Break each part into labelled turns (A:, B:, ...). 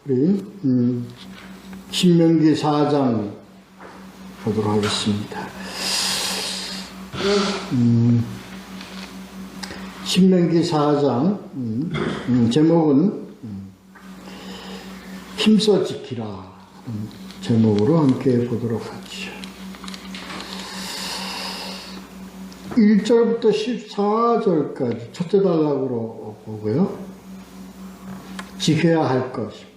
A: 우리 신명기 4장 보도록 하겠습니다. 신명기 4장 제목은 힘써 지키라 제목으로 함께 보도록 하죠. 1절부터 14절까지 첫째 단락으로 보고요. 지켜야 할 것입니다.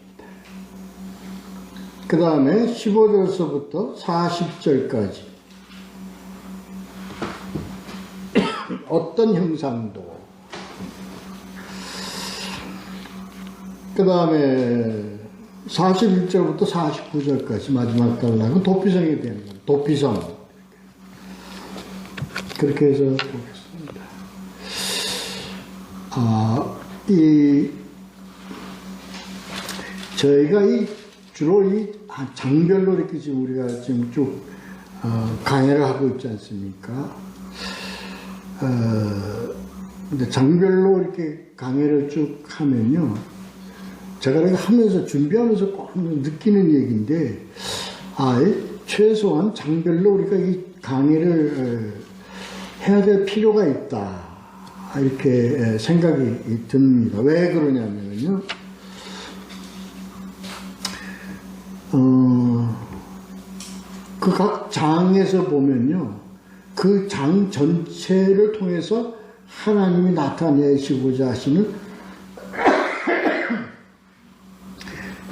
A: 그 다음에 15절서부터 40절까지 어떤 형상도, 그 다음에 41절부터 49절까지 마지막 단락은 도피성에 대한 겁니다. 도피성. 그렇게 해서 보겠습니다. 저희가 주로 장별로 이렇게 지금 우리가 지금 쭉 강의를 하고 있지 않습니까? 근데 장별로 이렇게 강의를 쭉 하면요, 제가 이렇게 하면서 준비하면서 꼭 느끼는 얘기인데, 최소한 장별로 우리가 이 강의를 해야 될 필요가 있다, 이렇게 생각이 듭니다. 왜 그러냐면요, 그 각 장에서 보면요, 그 장 전체를 통해서 하나님이 나타내시고자 하시는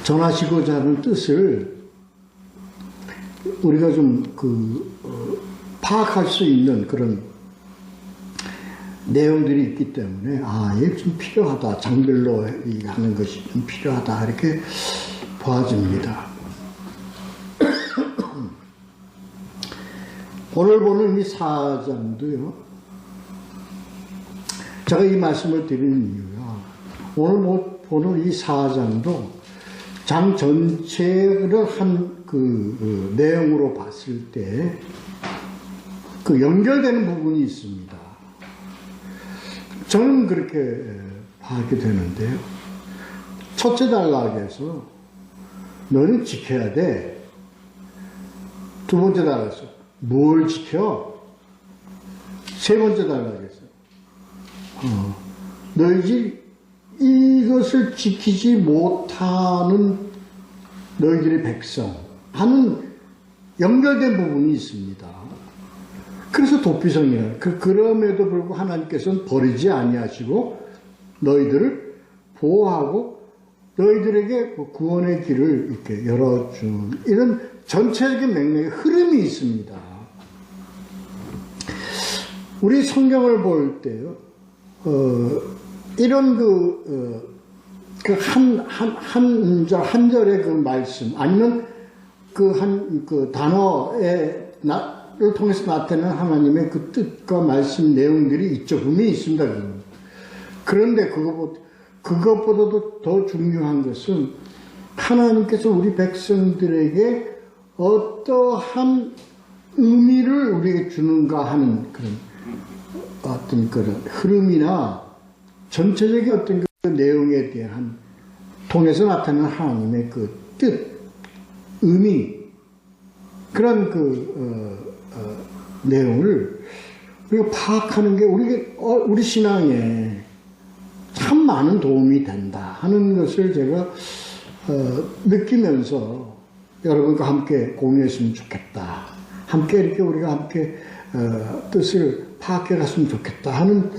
A: 전하시고자 하는 뜻을 우리가 좀 파악할 수 있는 그런 내용들이 있기 때문에 이게 좀 필요하다, 장별로 하는 것이 좀 필요하다, 이렇게 봐집니다. 오늘 보는 이 4장도요, 제가 이 말씀을 드리는 이유가, 오늘 보는 이 4장도 장 전체를 한 그 내용으로 봤을 때 그 연결되는 부분이 있습니다. 저는 그렇게 봐게 되는데요. 첫째 단락에서 너는 지켜야 돼. 두 번째 단락에서 뭘 지켜? 세 번째 단락에서 너희들 이것을 지키지 못하는 너희들의 백성 하는 연결된 부분이 있습니다. 그래서 도피성이라. 그럼에도 불구하고 하나님께서는 버리지 아니하시고 너희들을 보호하고 너희들에게 구원의 길을 이렇게 열어준 이런 전체적인 맥락의 흐름이 있습니다. 우리 성경을 볼 때요, 이런 한 절의 그 말씀, 아니면 그 단어를 통해서 나타내는 하나님의 그 뜻과 말씀 내용들이 있죠. 분명히 있습니다. 그런데 그것보다도 더 중요한 것은 하나님께서 우리 백성들에게 어떠한 의미를 우리에게 주는가 하는 어떤 그런 흐름이나 전체적인 어떤 그 내용에 대한 통해서 나타나는 하나님의 그 뜻, 의미, 그런 내용을 우리가 파악하는 게 우리 신앙에 참 많은 도움이 된다 하는 것을 제가 느끼면서 여러분과 함께 공유했으면 좋겠다. 함께 이렇게 우리가 함께 뜻을 파악해 갔으면 좋겠다 하는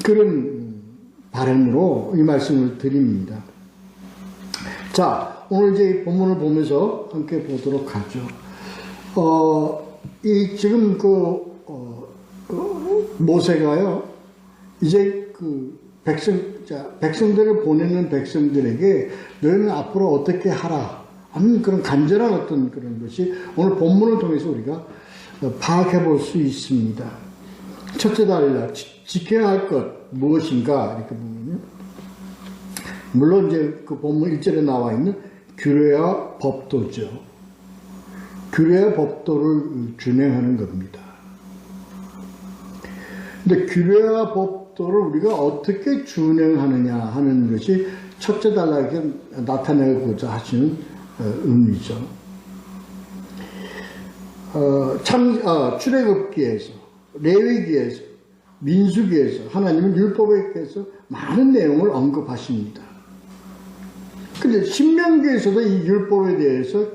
A: 그런 바람으로 이 말씀을 드립니다. 자, 오늘 이제 본문을 보면서 함께 보도록 하죠. 지금 모세가요, 이제 백성들을 보내는 백성들에게 너희는 앞으로 어떻게 하라 하는 그런 간절한 어떤 그런 것이 오늘 본문을 통해서 우리가 파악해 볼 수 있습니다. 첫째 단락, 지켜야 할 것 무엇인가 이렇게 보면요, 물론 이제 그 본문 1절에 나와 있는 규례와 법도죠. 규례와 법도를 준행하는 겁니다. 근데 규례와 법도를 우리가 어떻게 준행하느냐 하는 것이 첫째 달라에게 나타내고자 하시는 의미죠. 출애굽기에서, 레위기에서, 민수기에서 하나님은 율법에 대해서 많은 내용을 언급하십니다. 근데 신명기에서도 이 율법에 대해서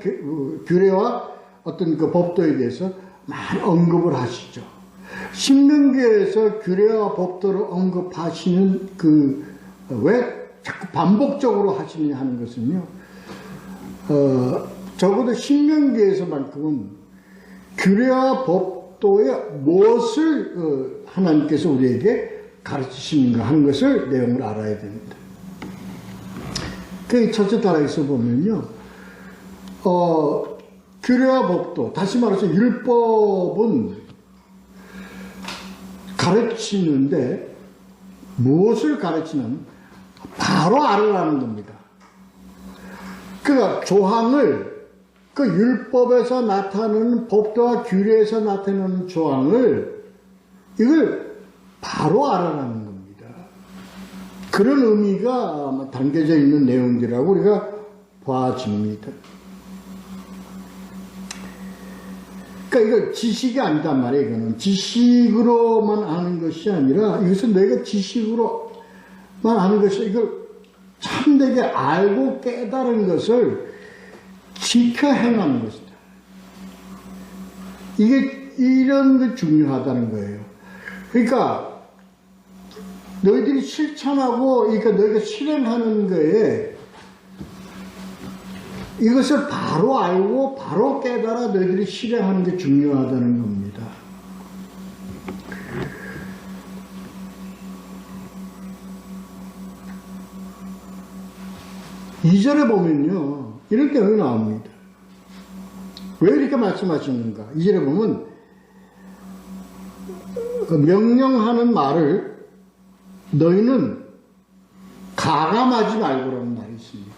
A: 규례와 어떤 그 법도에 대해서 많은 언급을 하시죠. 신명기에서 규례와 법도를 언급하시는 왜 자꾸 반복적으로 하시느냐 하는 것은요, 적어도 신명기에서만큼은 규례와 법도에 무엇을 하나님께서 우리에게 가르치시는가 하는 것을 내용을 알아야 됩니다. 그 첫째 단락에서 보면요, 규례와 법도, 다시 말해서 율법은 가르치는데 무엇을 가르치는 바로 알으라는 겁니다. 그러니까 조항을, 그 율법에서 나타나는 법도와 규례에서 나타나는 조항을 이걸 바로 알아라는 겁니다. 그런 의미가 담겨져 있는 내용들이라고 우리가 봐집니다. 그러니까 이거 지식이 아니단 말이에요. 이거는 지식으로만 아는 것이 아니라, 이것은 내가 지식으로만 아는 것이, 이걸 참되게 알고 깨달은 것을 지켜 행하는 것이다. 이게 이런 게 중요하다는 거예요. 그러니까 너희들이 실천하고, 그러니까 너희가 실행하는 거에 이것을 바로 알고 바로 깨달아 너희들이 실행하는 게 중요하다는 겁니다. 이 절에 보면요, 이런 내용이 나옵니다. 왜 이렇게 말씀하시는가? 이 절에 보면 명령하는 말을 너희는 가감하지 말고라는 말이 있습니다.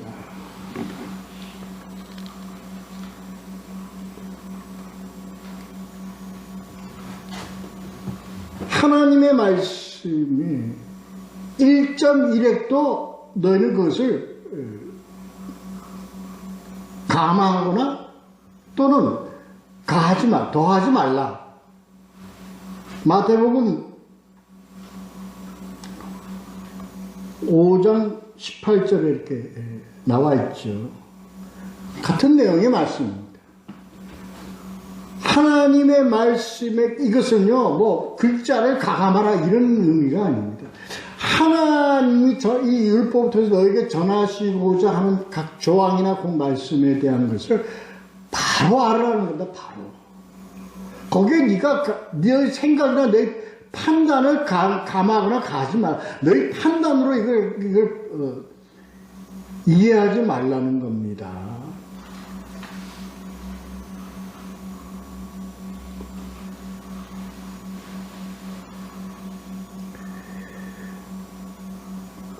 A: 하나님의 말씀이 1.1획도 너희는 그것을 감화하거나 또는 더하지 말라. 마태복음 5장 18절에 이렇게 나와 있죠. 같은 내용의 말씀입니다. 하나님의 말씀에, 이것은요, 뭐 글자를 가감하라 이런 의미가 아닙니다. 하나님이 이 율법을 통해서 너에게 전하시고자 하는 각 조항이나 그 말씀에 대한 것을 바로 알아라는 겁니다. 바로. 거기에 네 생각이나 내 판단을 감하거나 가지 마. 너희 판단으로 이걸 이해하지 말라는 겁니다.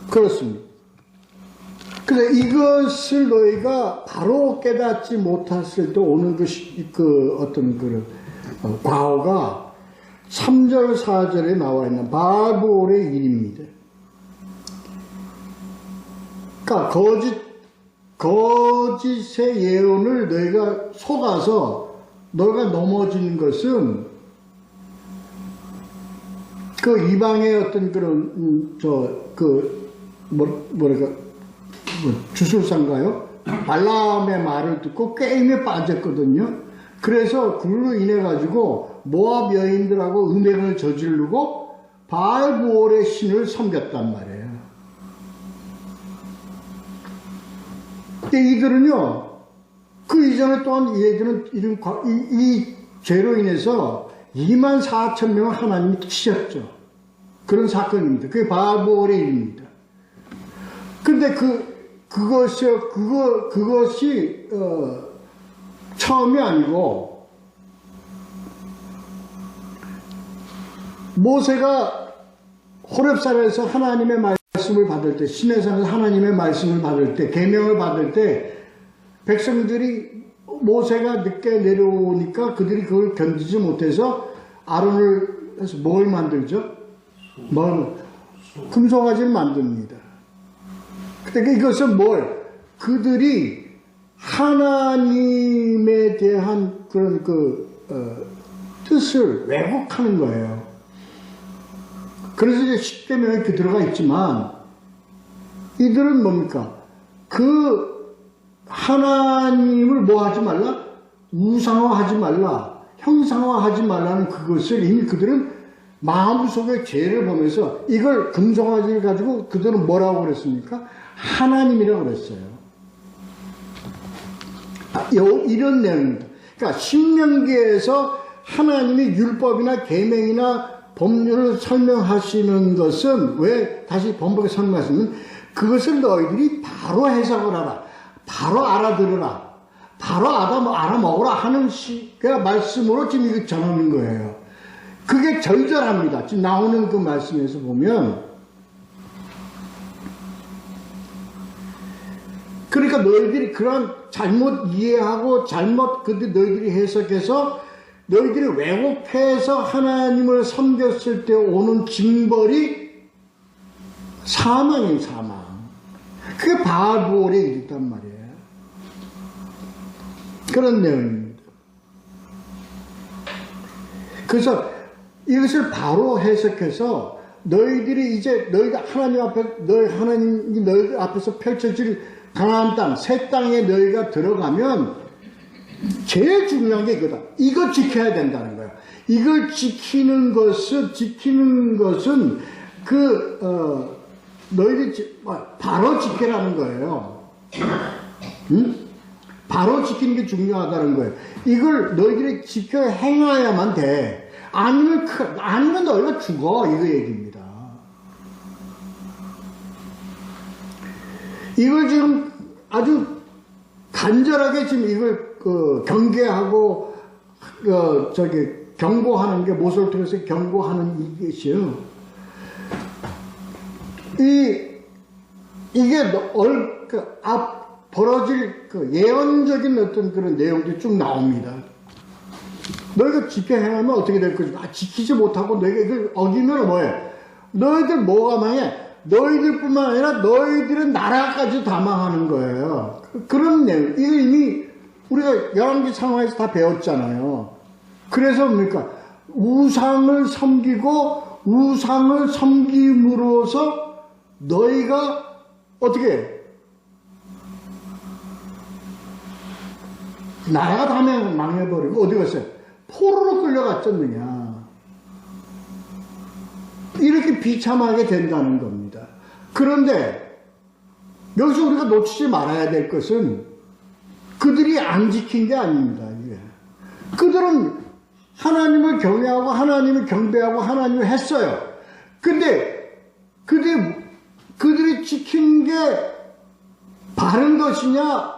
A: 그렇습니다. 근데 이것을 너희가 바로 깨닫지 못했을 때 오는 과오가 3절, 4절에 나와 있는 바알보올의 일입니다. 그러니까 거짓의 예언을 너희가 속아서 너희가 넘어지는 것은 그 이방의 어떤 주술사인가요? 발람의 말을 듣고 게임에 빠졌거든요. 그래서 그걸로 인해 가지고 모압 여인들하고 음행을 저지르고 바알보올의 신을 섬겼단 말이에요. 근데 이들은요, 그 이전에 또한 얘들은 이 죄로 인해서 24,000명을 하나님이 치셨죠. 그런 사건입니다. 그게 바알보올의 일입니다. 근데 그것이 처음이 아니고, 모세가 호렙산에서 하나님의 말씀을 받을 때, 시내산에서 하나님의 말씀을 받을 때, 계명을 받을 때, 백성들이 모세가 늦게 내려오니까 그들이 그걸 견디지 못해서 아론을 해서 뭘 만들죠? 금송아지를 만듭니다. 그러니까 이것은 그들이 하나님에 대한 그런 뜻을 왜곡하는 거예요. 그래서 이제 십계명에 이렇게 들어가 있지만, 이들은 뭡니까? 하나님을 뭐 하지 말라? 우상화하지 말라. 형상화하지 말라는 그것을 이미 그들은 마음속에 죄를 보면서 이걸 금송아지를 가지고 그들은 뭐라고 그랬습니까? 하나님이라고 그랬어요. 이런 내용입니다. 그러니까 신명기에서 하나님이 율법이나 계명이나 법률을 설명하시는 것은 왜 다시 번복에 설명하시면 그것을 너희들이 바로 해석을 하라. 바로 알아들으라. 바로 알아먹으라 하는 말씀으로 지금 이거 전하는 거예요. 그게 절절합니다. 지금 나오는 그 말씀에서 보면, 그러니까 너희들이 그런 잘못 이해하고 너희들이 해석해서 너희들이 왜곡해서 하나님을 섬겼을 때 오는 징벌이 사망이에요, 사망. 그게 바알부올에 이르단 말이에요. 그런 내용입니다. 그래서 이것을 바로 해석해서 너희들이 이제 하나님이 너희들 앞에서 펼쳐질 가나안 땅, 새 땅에 너희가 들어가면 제일 중요한 게 이거다. 이거 지켜야 된다는 거야. 이걸 지키는 것은 너희들이 바로 지켜라는 거예요. 응? 바로 지키는 게 중요하다는 거예요. 이걸 너희들이 지켜 행해야만 돼. 아니면 너희가 죽어. 이거 얘기입니다. 이걸 지금 아주 간절하게 지금 이걸 경계하고 경고하는 게 모세를 통해서 경고하는 이것이요. 이게 벌어질 예언적인 어떤 그런 내용들이 쭉 나옵니다. 너희가 지켜 행하면 어떻게 될 것인가? 지키지 못하고 너희가 이걸 어기면 뭐해? 너희들 뭐가 망해? 너희들뿐만 아니라 너희들은 나라까지 다 망하는 거예요. 그런 내용. 이거 이미 우리가 열왕기 상황에서 다 배웠잖아요. 그래서 뭡니까? 우상을 섬김으로써 너희가 어떻게 해? 나라가 다 망해버리고 어디 갔어요? 포로로 끌려갔잖느냐. 이렇게 비참하게 된다는 겁니다. 그런데 여기서 우리가 놓치지 말아야 될 것은 그들이 안 지킨 게 아닙니다. 이게. 그들은 하나님을 경외하고 하나님을 경배하고 하나님을 했어요. 근데 그들이 지킨 게 바른 것이냐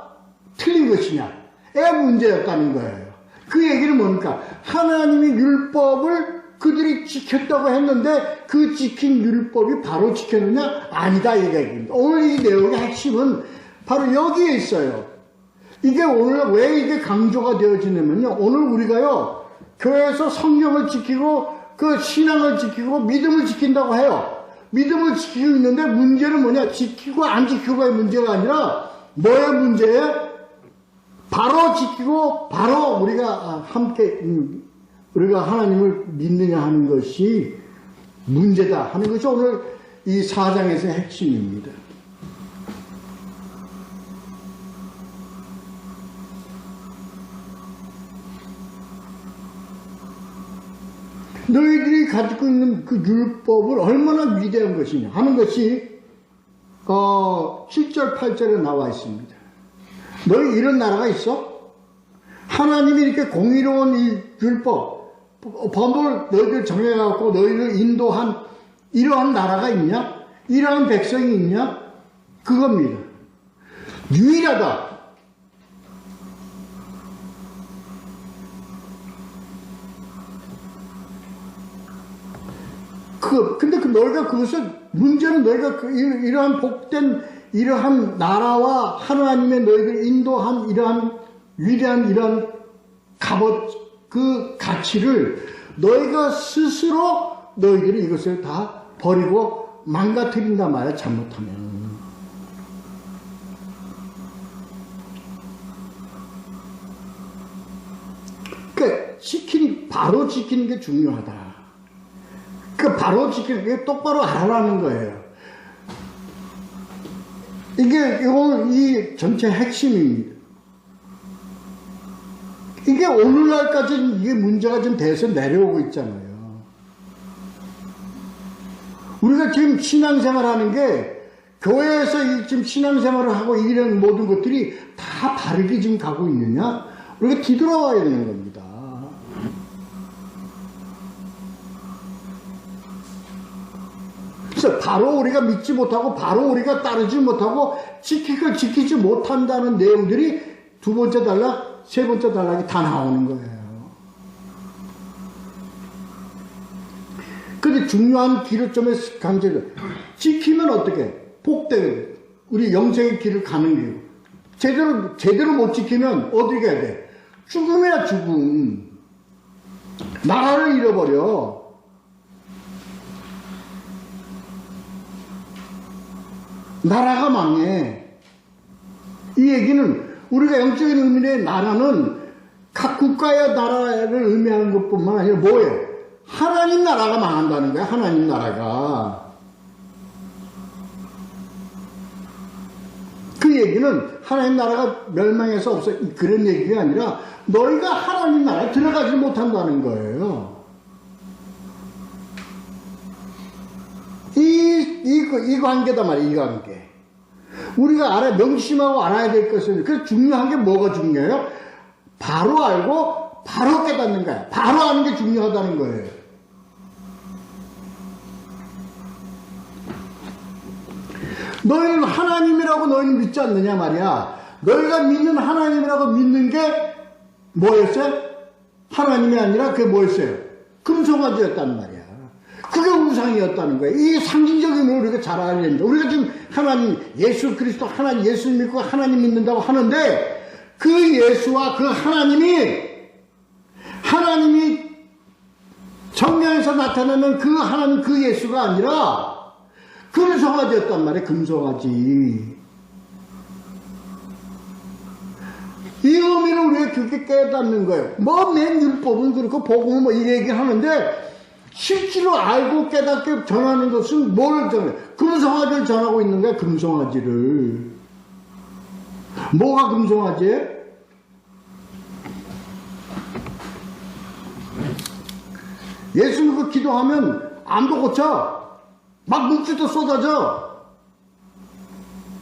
A: 틀린 것이냐의 문제였다는 거예요. 그 얘기는 뭡니까? 하나님의 율법을 그들이 지켰다고 했는데 그 지킨 율법이 바로 지켰느냐? 아니다 이 얘기입니다. 오늘 이 내용의 핵심은 바로 여기에 있어요. 이게 오늘 왜 이게 강조가 되어지냐면요. 오늘 우리가요 교회에서 성경을 지키고 그 신앙을 지키고 믿음을 지킨다고 해요. 믿음을 지키고 있는데 문제는 뭐냐? 지키고 안 지키고의 문제가 아니라 뭐의 문제예요? 바로 지키고 바로 우리가 함께 우리가 하나님을 믿느냐 하는 것이 문제다 하는 것이 오늘 이 4장에서의 핵심입니다. 너희들이 가지고 있는 그 율법을 얼마나 위대한 것이냐 하는 것이 7절 8절에 나와 있습니다. 너희 이런 나라가 있어? 하나님이 이렇게 공의로운 이 율법 법을 너희들 정해갖고 너희를 인도한 이러한 나라가 있냐? 이러한 백성이 있냐? 그겁니다. 유일하다. 근데 너희가 문제는 너희가 이러한 복된 이러한 나라와 하나님의 너희들 인도한 이러한 위대한 이러한 그 가치를 너희가 스스로 너희들이 이것을 다 버리고 망가뜨린단 말이야, 잘못하면. 바로 지키는 게 중요하다. 그 바로 지키는 게 똑바로 알아라는 거예요. 이게 이 전체 핵심입니다. 이게 오늘날까지 이게 문제가 좀 돼서 내려오고 있잖아요. 우리가 지금 신앙생활 하는 게 교회에서 지금 신앙생활을 하고 이런 모든 것들이 다 바르게 지금 가고 있느냐? 우리가 뒤돌아와야 되는 겁니다. 그래서 바로 우리가 믿지 못하고 바로 우리가 따르지 못하고 지키지 못한다는 내용들이 두 번째 단락, 세 번째 단락이 다 나오는 거예요. 근데 중요한 길을 좀 강조를 지키면 어떻게? 복되게 우리 영생의 길을 가는 길. 제대로 못 지키면 어디 가야 돼? 죽음이야 죽음. 나라를 잃어버려. 나라가 망해. 이 얘기는 우리가 영적인 의미의 나라는 각 국가의 나라를 의미하는 것뿐만 아니라 뭐예요? 하나님 나라가 망한다는 거야. 하나님 나라가. 그 얘기는 하나님 나라가 멸망해서 없어 그런 얘기가 아니라 너희가 하나님 나라에 들어가지 못한다는 거예요. 이 관계다 말이야. 이 관계. 우리가 명심하고 알아야 될 것은 그래서 중요한 게 뭐가 중요해요? 바로 알고 바로 깨닫는 거야. 바로 아는 게 중요하다는 거예요. 너희는 하나님이라고 너희는 믿지 않느냐 말이야. 너희가 믿는 하나님이라고 믿는 게 뭐였어요? 하나님이 아니라 그게 뭐였어요? 금송아지였단 말이야. 그게 우상이었다는 거예요. 이 상징적인 걸 우리가 잘 알아야 됩니다. 우리가 지금 하나님, 예수 그리스도 하나님, 예수 믿고 하나님 믿는다고 하는데 그 예수와 그 하나님이 성경에서 나타나는 그 하나님, 그 예수가 아니라 금송아지였단 말이에요. 금송아지. 이 의미를 우리가 그렇게 깨닫는 거예요. 맨 율법은 그렇고 복음은 이 얘기 하는데 실제로 알고 깨닫게 전하는 것은 뭘 전해? 금송아지를 전하고 있는 거야. 금송아지를. 뭐가 금송아지예요? 예수 믿고 기도하면 암도 고쳐. 막 물질도 쏟아져.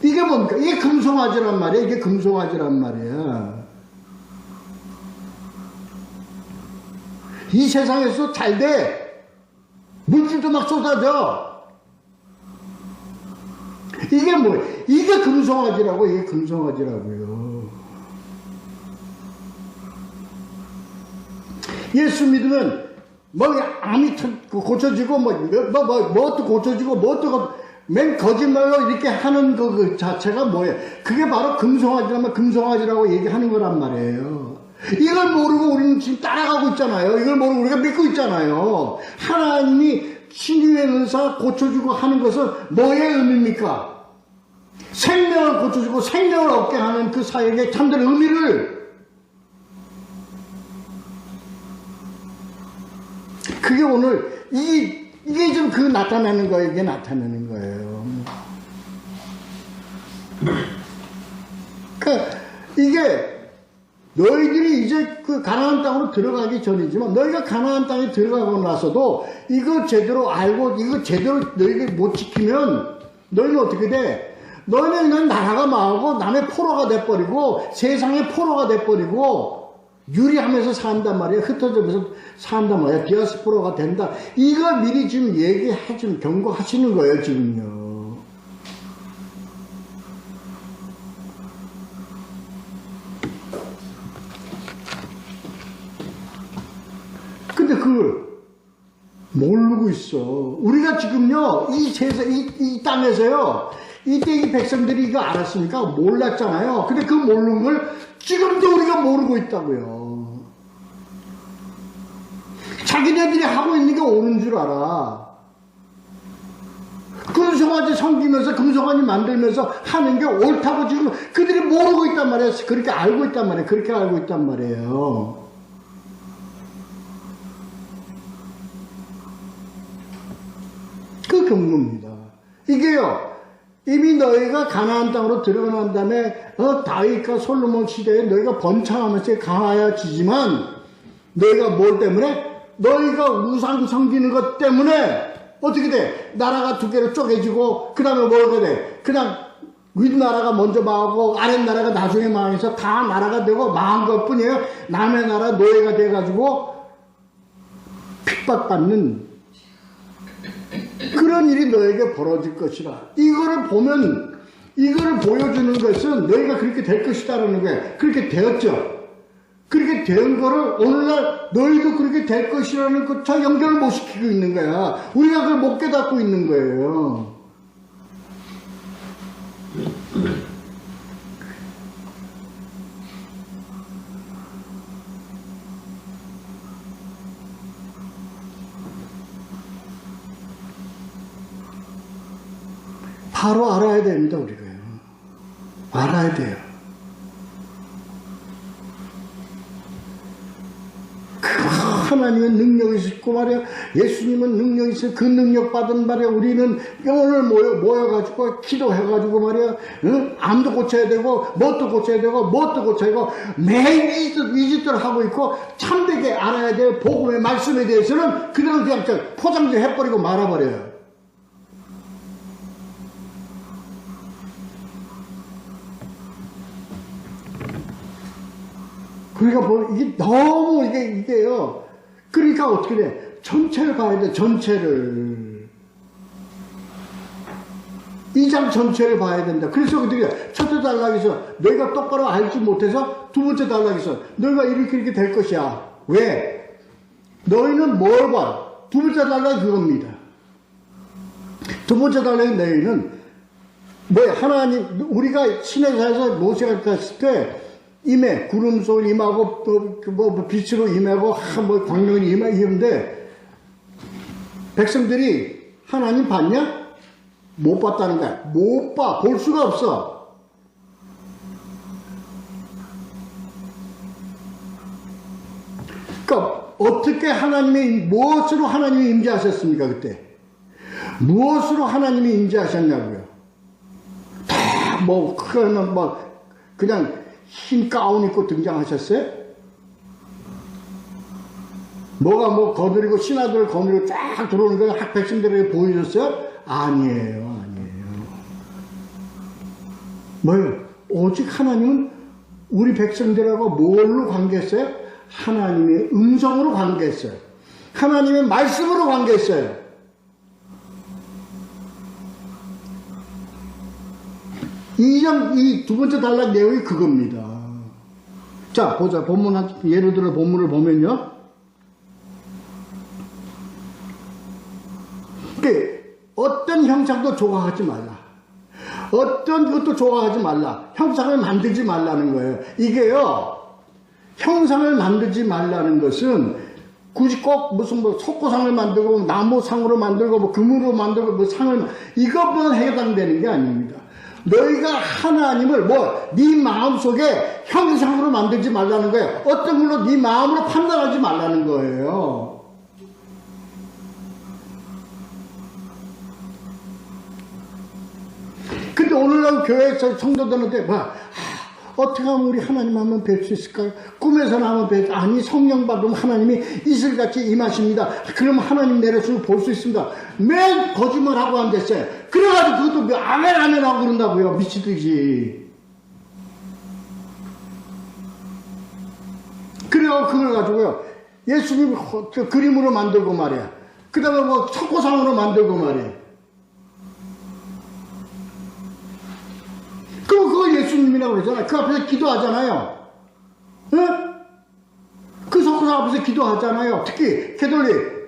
A: 이게 뭡니까? 이게 금송아지란 말이야. 이게 금송아지란 말이야. 이 세상에서 잘 돼. 물질도 막 쏟아져. 이게 뭐예요? 이게 금송아지라고. 이게 금송아지라고요. 예수 믿으면 암이 고쳐지고 뭐도 고쳐지고 뭐도 맨 거짓말로 이렇게 하는 그 자체가 뭐예요? 그게 바로 금송아지라면 금송아지라고 얘기하는 거란 말이에요. 이걸 모르고 우리는 지금 따라가고 있잖아요. 이걸 모르고 우리가 믿고 있잖아요. 하나님이 신유의 은사 고쳐주고 하는 것은 뭐의 의미입니까? 생명을 고쳐주고 생명을 얻게 하는 그 사역의 참된 의미를 그게 오늘 이게 좀 그 나타내는 거예요. 이게 나타내는 거예요. 그러니까 이게 너희들이 이제 그 가나안 땅으로 들어가기 전이지만 너희가 가나안 땅에 들어가고 나서도 이거 제대로 알고 이거 제대로 너희가 못 지키면 너희는 어떻게 돼? 너희는 그냥 나라가 망하고 남의 포로가 돼버리고 세상의 포로가 돼버리고 유리하면서 산단 말이야. 흩어져서 산단 말이야. 디아스포라가 된다. 이거 미리 지금 얘기해주면 경고하시는 거예요, 지금요. 근데 그걸 모르고 있어. 우리가 지금요, 이 세상, 이 땅에서요, 이때 이 백성들이 이거 알았으니까 몰랐잖아요. 근데 그 모르는 걸 지금도 우리가 모르고 있다고요. 자기네들이 하고 있는 게 옳은 줄 알아. 금송아지 섬기면서 금송아지 만들면서 하는 게 옳다고 지금 그들이 모르고 있단 말이에요. 그렇게 알고 있단 말이에요. 그렇게 알고 있단 말이에요. 겁니다. 이게요, 이미 너희가 가나안 땅으로 들어간 다음에 다윗과 솔로몬 시대에 너희가 번창하면서 강하여지지만 너희가 뭘 때문에? 너희가 우상 섬기는 것 때문에 어떻게 돼? 나라가 두 개로 쪼개지고 그 다음에 뭐가 돼? 그냥 윗나라가 먼저 망하고 아랫나라가 나중에 망해서 다 나라가 되고 망한 것 뿐이에요. 남의 나라 노예가 돼가지고 핍박받는 그런 일이 너에게 벌어질 것이라. 이거를 보면, 이거를 보여주는 것은 너희가 그렇게 될 것이다라는 거예요. 그렇게 되었죠. 그렇게 된 거를 오늘날 너희도 그렇게 될 것이라는 것과 연결을 못 시키고 있는 거야. 우리가 그걸 못 깨닫고 있는 거예요. 바로 알아야 됩니다, 우리가요. 알아야 돼요. 하나님의 능력이 있고 말이야. 예수님은 능력이 있어요. 그 능력 받은 말이야. 우리는 오늘 모여가지고 기도해가지고 말이야. 응? 암도 고쳐야 되고, 뭣도 고쳐야 되고, 뭣도 고쳐야 되고, 매일 이 짓들을 하고 있고, 참되게 알아야 될 복음의 말씀에 대해서는 그대로 그냥 포장지 해버리고 말아버려요. 그러니까 이게 너무 이게요. 그러니까 어떻게 돼? 전체를 봐야 돼. 전체를. 2장 전체를 봐야 된다. 그래서 어떻게 첫째 단락에서 너희가 똑바로 알지 못해서 두 번째 단락에서 너희가 이렇게 될 것이야. 왜? 너희는 뭘 봐? 두 번째 단락이 그겁니다. 두 번째 단락이 너희는 뭐야? 하나님, 우리가 시내사에서 모세가 갔을 때 임해, 구름 속을 임하고, 빛으로 임하고, 광명이 임하는데, 백성들이 하나님 봤냐? 못 봤다는 거야. 못 봐. 볼 수가 없어. 그러니까, 어떻게 무엇으로 하나님이 임재하셨습니까, 그때? 무엇으로 하나님이 임재하셨냐고요? 그냥, 흰 가운 입고 등장하셨어요? 뭐가 거느리고 신하들을 거느리고 쫙 들어오는 거 백성들에게 보여줬어요? 아니에요. 뭐예요? 오직 하나님은 우리 백성들하고 뭘로 관계했어요? 하나님의 음성으로 관계했어요. 하나님의 말씀으로 관계했어요. 이 두 번째 단락 내용이 그겁니다. 자, 보자. 예를 들어 본문을 보면요. 어떤 형상도 조각하지 말라. 어떤 것도 조각하지 말라. 형상을 만들지 말라는 거예요. 이게요, 형상을 만들지 말라는 것은 굳이 꼭 무슨 석고상을 만들고 나무상으로 만들고 금으로 만들고 상을 이것보다 해당되는 게 아닙니다. 너희가 하나님을 네 마음속에 형상으로 만들지 말라는 거예요. 어떤 걸로 네 마음으로 판단하지 말라는 거예요. 근데 오늘날 교회에서 성도들한테 어떻게 하면 우리 하나님 한번 뵐 수 있을까요? 꿈에서는 한번 아니, 성령 받으면 하나님이 이슬같이 임하십니다. 그러면 하나님 내려서 볼 수 있습니다. 맨 거짓말하고 앉았어요. 그래가지고 그것도 아멘 하고 그런다고요. 미치듯이. 그래요. 그걸 가지고요. 예수님 그림으로 만들고 말이야. 그 다음에 석고상으로 만들고 말이야. 그럼 그거 예수님이라고 그러잖아요. 그 앞에서 기도하잖아요. 응? 그 석고상 앞에서 기도하잖아요. 특히 캐톨릭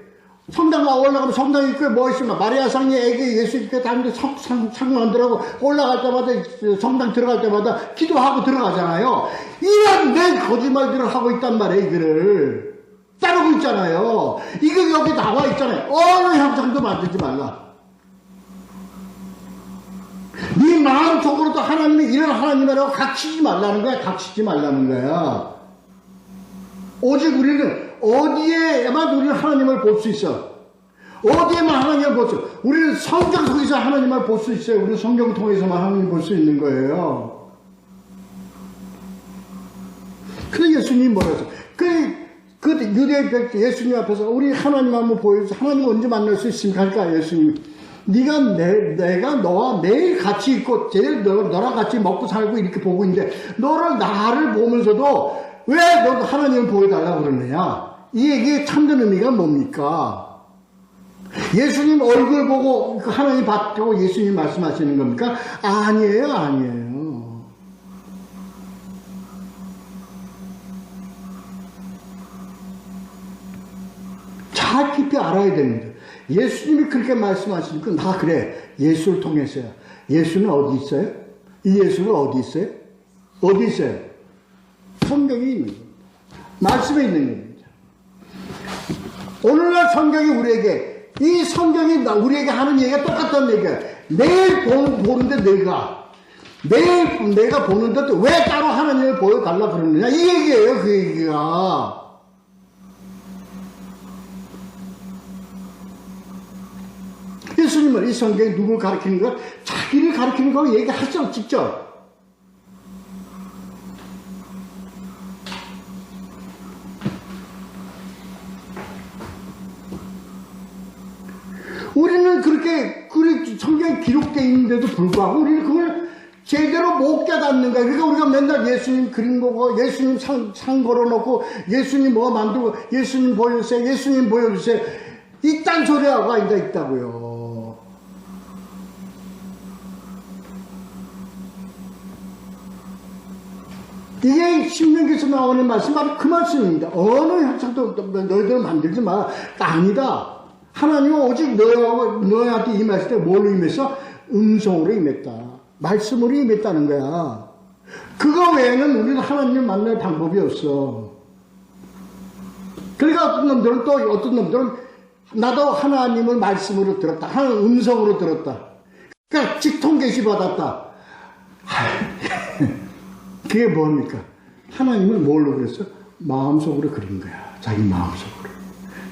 A: 성당 올라가면 성당 입구에 뭐 있습니까? 마리아상이 애기 예수 입구에 다니는데 상 만들고 올라갈 때마다 성당 들어갈 때마다 기도하고 들어가잖아요. 이런 내 거짓말들을 하고 있단 말이에요. 이거를 따르고 있잖아요. 이거 여기 나와 있잖아요. 어느 형상도 만들지 말라. 네 마음속으로도 하나님이 이런 하나님이라고 각치지 말라는 거야. 각치지 말라는 거야. 오직 우리는 어디에만 우리는 하나님을 볼 수 있어? 어디에만 하나님을 볼 수 있어요? 우리는 성경 통해서 하나님을 볼 수 있어요. 우리는 성경 통해서만 하나님을 볼 수 있는 거예요. 그래 예수님이 뭐라고 했어요? 그 유대 백성 예수님 앞에서 우리 하나님 한번 보여주세요. 하나님 언제 만날 수 있습니까? 그러니까 예수님이 내가 너와 매일 같이 있고 제일 너랑 같이 먹고 살고 이렇게 보고 있는데 나를 보면서도 왜 너도 하나님을 보여달라고 그러느냐? 이 얘기의 참된 의미가 뭡니까? 예수님 얼굴 보고 하나님 봤다고 예수님 말씀하시는 겁니까? 아니에요. 잘 깊이 알아야 됩니다. 예수님이 그렇게 말씀하시니까 나 그래. 예수를 통해서요. 예수는 어디 있어요? 이 예수는 어디 있어요? 어디 있어요? 성경에 있는 겁니다. 말씀에 있는 겁니다. 오늘날 성경이 우리에게 이 성경이 우리에게 하는 얘기가 똑같다는 얘기야. 매일 보는데 매일 내가 보는데 왜 따로 하나님을 보여달라 그러느냐 이 얘기예요. 그 얘기가. 예수님은 이 성경이 누굴 가르치는 거야? 자기를 가르치는 거라고 얘기하죠, 직접. 우리는 그렇게 성경에 기록되어 있는데도 불구하고 우리는 그걸 제대로 못 깨닫는 거야. 그러니까 우리가 맨날 예수님 그림 보고 예수님 상 걸어놓고 예수님 뭐 만들고 예수님 보여주세요. 예수님 보여주세요. 이딴 소리하고 앉아있다고요. 이게 신명기에서 나오는 말씀 바로 그 말씀입니다. 어느 형상도 너희들 만들지 마. 아니다. 하나님은 오직 너희한테 임했을 때 뭘로 임했어? 음성으로 임했다. 말씀으로 임했다는 거야. 그거 외에는 우리는 하나님을 만날 방법이 없어. 그러니까 어떤 놈들은 나도 하나님을 말씀으로 들었다. 하나님 음성으로 들었다. 그러니까 직통 계시 받았다. 그게 뭡니까? 하나님을 뭘로 그렸어? 마음속으로 그린 거야. 자기 마음속으로.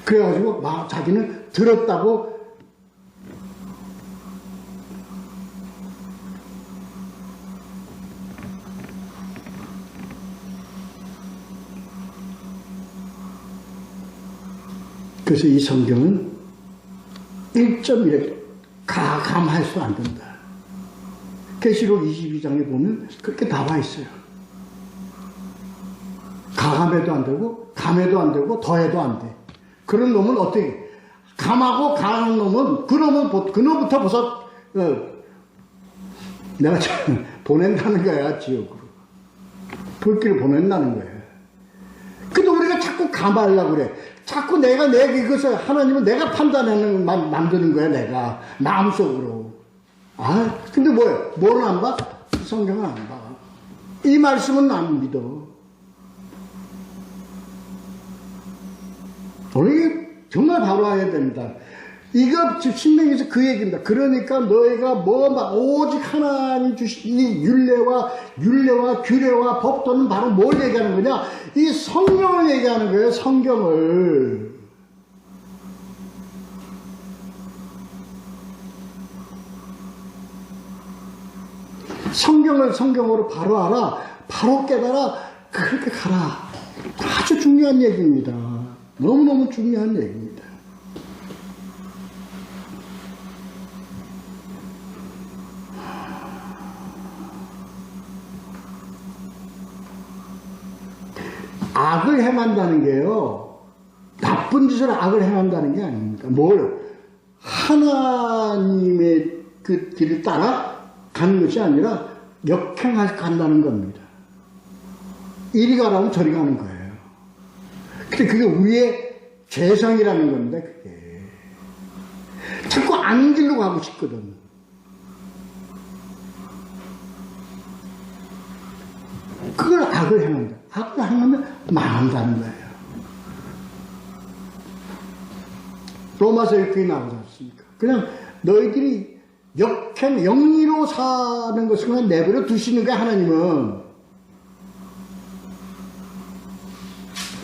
A: 그래가지고 자기는 들었다고 그래서 이 성경은 1.1에 감할 수 안 된다. 계시록 22장에 보면 그렇게 나와 있어요. 가감해도 안 되고 감해도 안 되고 더해도 안 돼. 그런 놈은 어떻게 감하고 가는 놈은 그놈부터 벌써 내가 보낸다는 거야. 지옥으로 불길을 보낸다는 거야. 근데 우리가 자꾸 감하려고 그래. 자꾸 내가 이것을 하나님은 내가 판단하는 만드는 거야. 내가 마음속으로. 근데 뭐예요? 뭐는 안 봐? 성경은 안 봐. 이 말씀은 안 믿어. 우리 정말 바로 해야 됩니다. 이거 신명기에서 그 얘기입니다. 그러니까 너희가 오직 하나님 주신 이 율례와 규례와 법도는 바로 뭘 얘기하는 거냐? 이 성경을 얘기하는 거예요. 성경을. 성경을 성경으로 바로 알아. 바로 깨달아. 그렇게 가라. 아주 중요한 얘기입니다. 너무너무 중요한 얘기입니다. 악을 행한다는 게요, 나쁜 짓을 악을 행한다는 게 아닙니다. 하나님의 그 길을 따라 가는 것이 아니라 역행간다는 겁니다. 이리 가라면 저리 가는 거예요. 근데 그게 우리의 죄성이라는 겁니다. 그게 자꾸 아닌 길로 가고 싶거든. 그걸 악을 행한다. 악을 행하면 망한다는 거예요. 로마서에 그게 나오지 않습니까? 그냥 너희들이 영리로 사는 것을 그냥 내버려 두시는 거야. 하나님은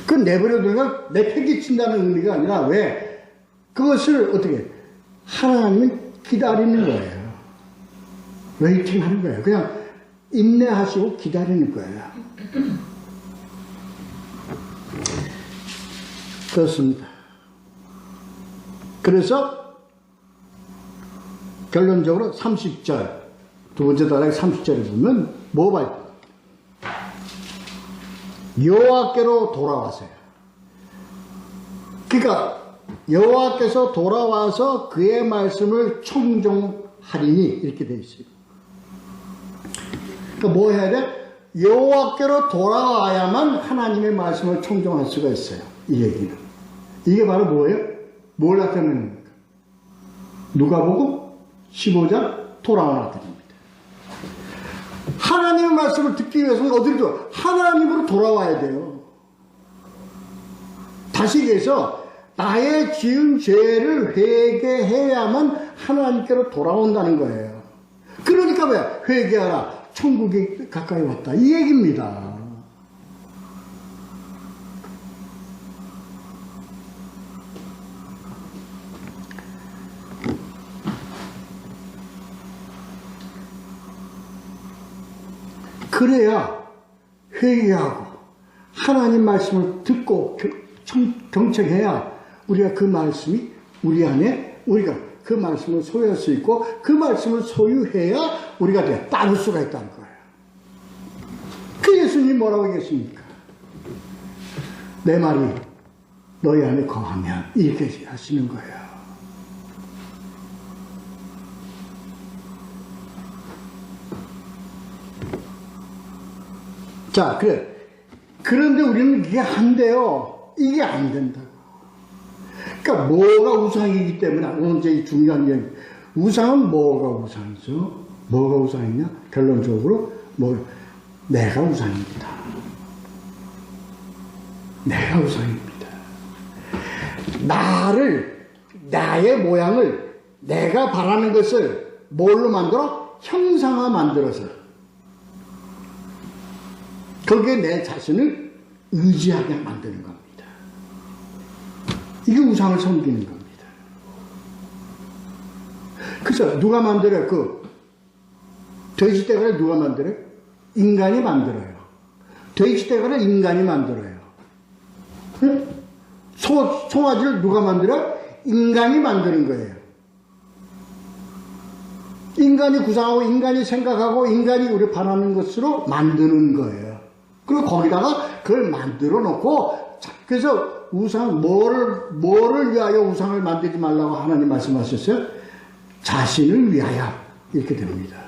A: 그 내버려 두는 건 내 폐기친다는 의미가 아니라 왜? 그것을 어떻게 하나님은 기다리는 거예요. 웨이팅 하는 거예요. 그냥 인내하시고 기다리는 거예요. 그렇습니다. 그래서 결론적으로 30절, 두 번째 단락의 30절에 보면 뭐 봐요? 여호와께로 돌아와세요. 그러니까 여호와께서 돌아와서 그의 말씀을 청종하리니 이렇게 되어 있어요. 그러니까 뭐 해야 돼? 여호와께로 돌아와야만 하나님의 말씀을 청종할 수가 있어요. 이 얘기는. 이게 바로 뭐예요? 뭘 나타내는 겁니까? 누가복음 15장 돌아와 나타냅니다. 하나님의 말씀을 듣기 위해서는 어디로 하나님으로 돌아와야 돼요. 다시 얘기해서 나의 지은 죄를 회개해야만 하나님께로 돌아온다는 거예요. 그러니까 뭐야? 회개하라. 천국이 가까이 왔다. 이 얘기입니다. 그래야 회개하고 하나님 말씀을 듣고 경청해야 우리가 그 말씀이 우리 안에 우리가 그 말씀을 소유할 수 있고 그 말씀을 소유해야 우리가 따를 수가 있다는 거예요. 그 예수님이 뭐라고 얘기했습니까? 내 말이 너희 안에 거하면 이렇게 하시는 거예요. 자, 그래. 그런데 우리는 이게 안 돼요. 이게 안 된다고. 그러니까 뭐가 우상이기 때문에 언제 중요한 게 우상은 뭐가 우상이죠? 뭐가 우상이냐? 결론적으로 내가 우상입니다. 내가 우상입니다. 나의 모양을 내가 바라는 것을 뭘로 만들어? 형상화 만들어서 거기에 내 자신을 의지하게 만드는 겁니다. 이게 우상을 섬기는 겁니다. 그래서 누가 만들어요? 돼지떼가를 누가 만들어요? 인간이 만들어요. 돼지떼가를 인간이 만들어요. 응? 송아지를 누가 만들어요? 인간이 만드는 거예요. 인간이 구상하고 인간이 생각하고 인간이 우리 바라는 것으로 만드는 거예요. 그리고 거기다가 그걸 만들어 놓고, 그래서 우상, 뭐를 위하여 우상을 만들지 말라고 하나님 말씀하셨어요? 자신을 위하여. 이렇게 됩니다.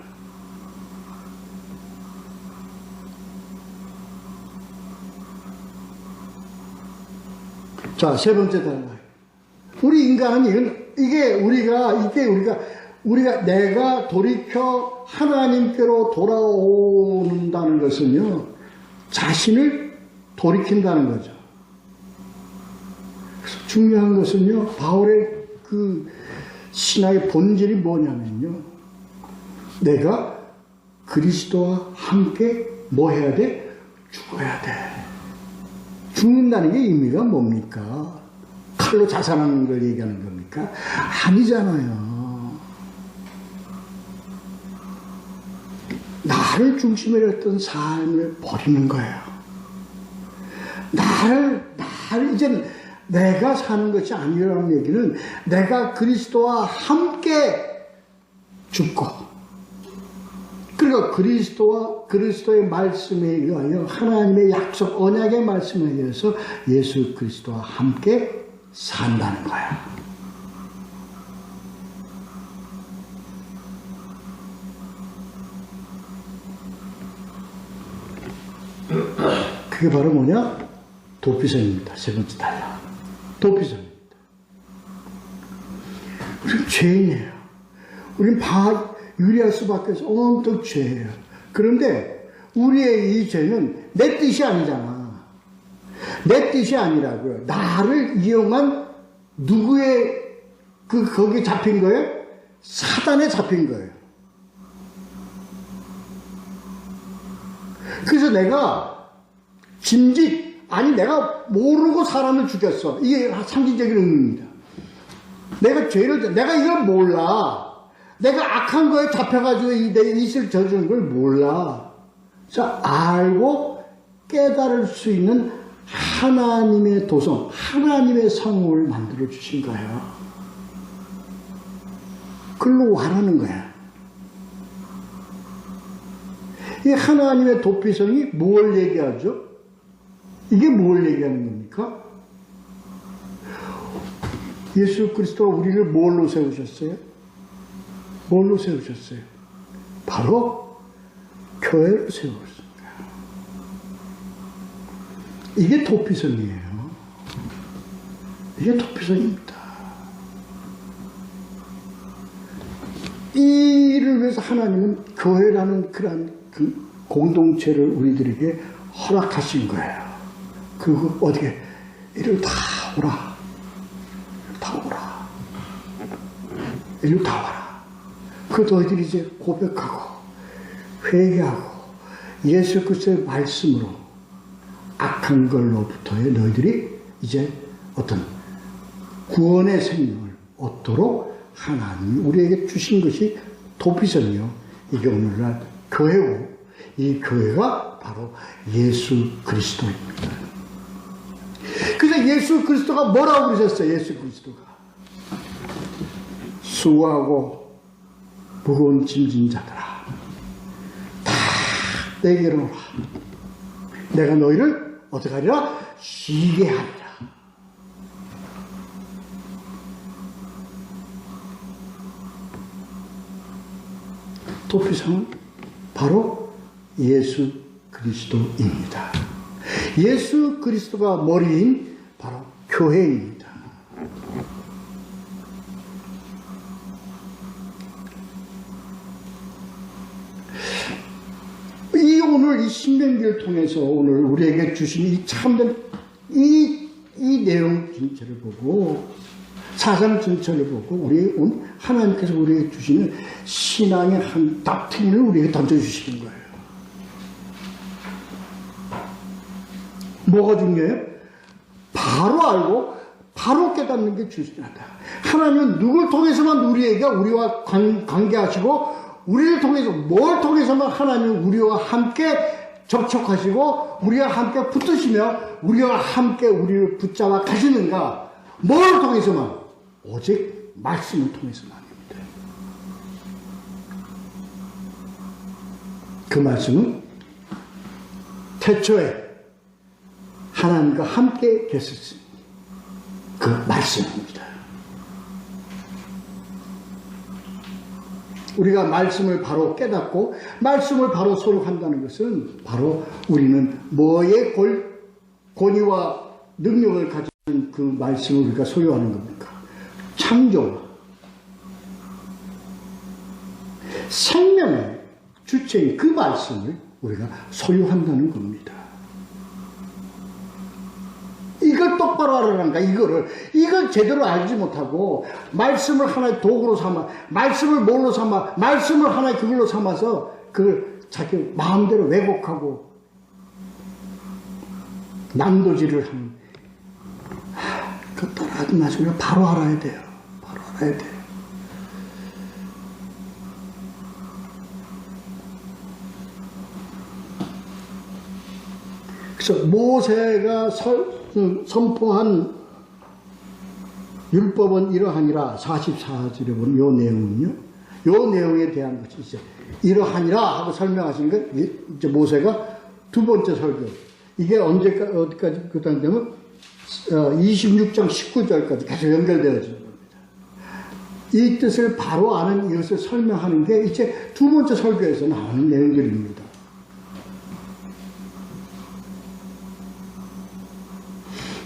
A: 자, 세 번째 단락. 우리 인간은 우리가 내가 돌이켜 하나님께로 돌아온다는 것은요, 자신을 돌이킨다는 거죠. 그래서 중요한 것은요, 바울의 그 신앙의 본질이 뭐냐면요, 내가 그리스도와 함께 뭐 해야 돼? 죽어야 돼. 죽는다는 게 의미가 뭡니까? 칼로 자살하는 걸 얘기하는 겁니까? 아니잖아요. 나를 중심으로 했던 삶을 버리는 거예요. 이젠 내가 사는 것이 아니라는 얘기는 내가 그리스도와 함께 죽고, 그리고 그리스도의 말씀에 의하여 하나님의 약속, 언약의 말씀에 의해서 예수 그리스도와 함께 산다는 거야. 그게 바로 뭐냐? 도피성입니다. 세 번째 단락. 도피성입니다. 우리는 죄인이에요. 우리는 유리할 수밖에 없어. 온통 죄예요. 그런데 우리의 이 죄는 내 뜻이 아니잖아. 내 뜻이 아니라고요. 나를 이용한 누구의 거기에 잡힌 거예요? 사단에 잡힌 거예요. 그래서 내가 내가 모르고 사람을 죽였어. 이게 상징적인 의미입니다. 내가 이걸 몰라. 내가 악한 거에 잡혀가지고 내 이슬 저주는 걸 몰라. 자, 알고 깨달을 수 있는 하나님의 도성, 하나님의 성을 만들어 주신 거예요. 글로 와라는 거야. 이 하나님의 도피성이 뭘 얘기하죠? 이게 뭘 얘기하는 겁니까? 예수 그리스도가 우리를 뭘로 세우셨어요? 뭘로 세우셨어요? 바로 교회로 세우셨습니다. 이게 도피성이에요. 이게 도피성입니다. 이를 위해서 하나님은 교회라는 그런 그 공동체를 우리들에게 허락하신 거예요. 그리고 어떻게 이리로 다 오라. 다 오라. 이리로 다 와라. 그 너희들이 이제 고백하고 회개하고 예수 그리스도의 말씀으로 악한 걸로부터의 너희들이 이제 어떤 구원의 생명을 얻도록 하나님이 우리에게 주신 것이 도피성이요. 이게 오늘날 교회고 이 교회가 바로 예수 그리스도입니다. 그래서 예수 그리스도가 뭐라고 그러셨어요? 예수 그리스도가 수고하고 무거운 짐진 자들아 다 내게로 오라. 내가 너희를 어떻게 하리라? 쉬게 하리라. 도피성은 바로 예수 그리스도입니다. 예수 그리스도가 머리인 바로 교회입니다. 오늘 이 신명기를 통해서 오늘 우리에게 주신 이 참된 이 내용 전체를 보고 사상 전체를 보고 우리 하나님께서 우리에게 주시는 신앙의 한 닥트린을 우리에게 던져주시는 거예요. 뭐가 중요해요? 바로 알고 바로 깨닫는 게 중요하다. 하나님은 누굴 통해서만 우리와 관계하시고 우리를 통해서 뭘 통해서만 하나님은 우리와 함께 접촉하시고 우리와 함께 붙으시며 우리와 함께 우리를 붙잡아 가시는가? 뭘 통해서만? 오직 말씀을 통해서만입니다. 그 말씀은 태초에 하나님과 함께 계셨습니다. 그 말씀입니다. 우리가 말씀을 바로 깨닫고 말씀을 바로 소유한다는 것은 바로 우리는 뭐의 권위와 능력을 가지는 그 말씀을 우리가 소유하는 겁니까? 창조, 생명의 주체인 그 말씀을 우리가 소유한다는 겁니다. 이걸 똑바로 알아라니까. 이걸 제대로 알지 못하고 말씀을 하나의 도구로 삼아, 말씀을 뭘로 삼아, 말씀을 하나의 그걸로 삼아서 그걸 자기 마음대로 왜곡하고 난도질을 하는, 그거 따라하지 마시고 바로 알아야 돼요. 바로 알아야 돼요. 그래서 모세가 선포한 율법은 이러하니라 44절에 보면 요 내용은요. 요 내용에 대한 것이 이제 이러하니라 하고 설명하시는 게 이제 모세가 두 번째 설교. 이게 어디까지 그다음에 26장 19절까지 계속 연결되어지는 겁니다. 이 뜻을 바로 아는 이것을 설명하는 게 이제 두 번째 설교에서 나오는 내용들입니다.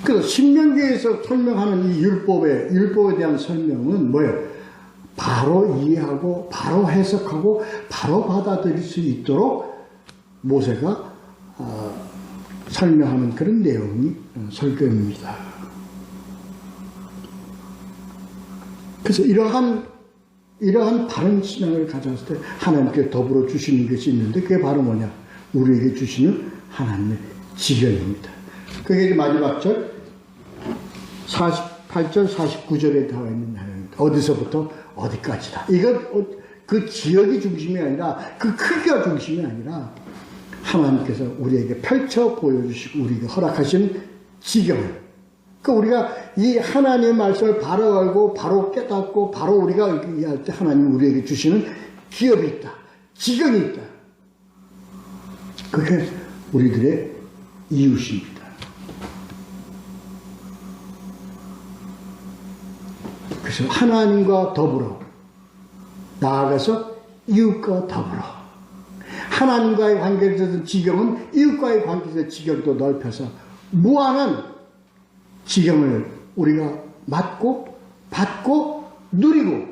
A: 그래서 신명기에서 설명하는 이 율법에 대한 설명은 뭐예요? 바로 이해하고 바로 해석하고 바로 받아들일 수 있도록 모세가 설명하는 그런 내용이 설교입니다. 그래서 이러한 바른 신앙을 가졌을 때 하나님께 더불어 주시는 것이 있는데 그게 바로 뭐냐? 우리에게 주시는 하나님의 지경입니다. 그게 이제 마지막 절 48 48절 49절에 나와 있는 내용입니다. 어디서부터 어디까지다. 이건 그 지역이 중심이 아니라 그 크기가 중심이 아니라 하나님께서 우리에게 펼쳐 보여주시고 우리에게 허락하신 지경을, 그러니까 우리가 이 하나님의 말씀을 바로 알고 바로 깨닫고 바로 우리가 이해할 때 하나님 우리에게 주시는 기업이 있다, 지경이 있다. 그게 우리들의 이웃입니다. 그래서 하나님과 더불어 나아가서 이웃과 더불어 하나님과의 관계에서 지경은 이웃과의 관계에서 지경도 넓혀서 무한한 지경을 우리가 맡고 받고 누리고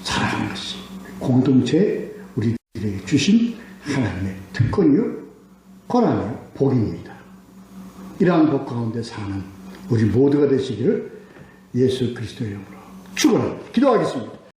A: 살아가는 것이 공동체에 우리들에게 주신 하나님의 특권이요 권한이요 복입니다. 이러한 복 가운데 사는 우리 모두가 되시기를 예수 그리스도의 이름으로 축원합니다. 기도하겠습니다.